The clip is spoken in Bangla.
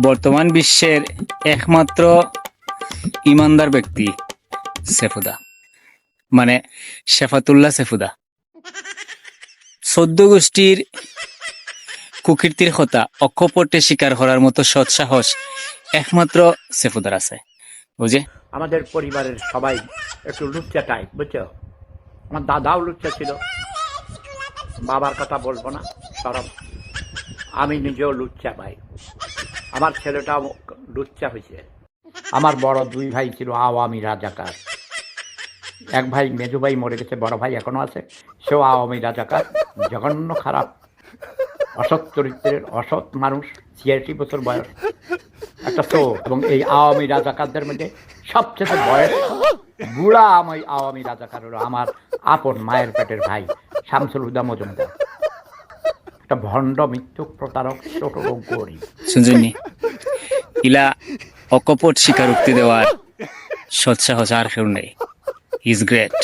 বর্তমান বিশ্বের একমাত্র ইমানদার ব্যক্তি সেফুদা, মানে শেফাতুল্লাহ সেফুদা। 14 গোষ্ঠীর কুকীর্তির কথা অকপটে স্বীকার করার মতো সৎসাহস একমাত্র সেফুদার আছে, বুঝে? আমাদের পরিবারের সবাই একটু লুচ্চা টাইপ, বুঝছো? আমার দাদাও লুচ্চা ছিল, বাবার কথা বলবো না, সরব। আমি নিজেও লুচ্চা ভাই, আমার ছেলেটাও লুচ্চা হয়েছে। আমার বড় 2 ভাই ছিল আওয়ামী রাজাকার। এক ভাই, মেজু ভাই মরে গেছে, বড় ভাই এখনো আছে, সেও আওয়ামী রাজাকার। জঘন্য খারাপ, অসৎ চরিত্রের, অসৎ মানুষ, 86 বছর বয়স, একটা চোর। এবং এই আওয়ামী রাজাকারদের মধ্যে সবচেয়ে বয়স বুড়া আওয়ামী রাজাকার হলো আমার আপন মায়ের পেটের ভাই শামসুল হুদা মজুমদার, একটা ভণ্ড মিথ্যুক প্রতারক, ছোট লোক, গরিব। শুনছেননি? ইলা অকপট স্বীকারোক্তি দেওয়ার সৎসাহস আর কেউ নেই। Is great.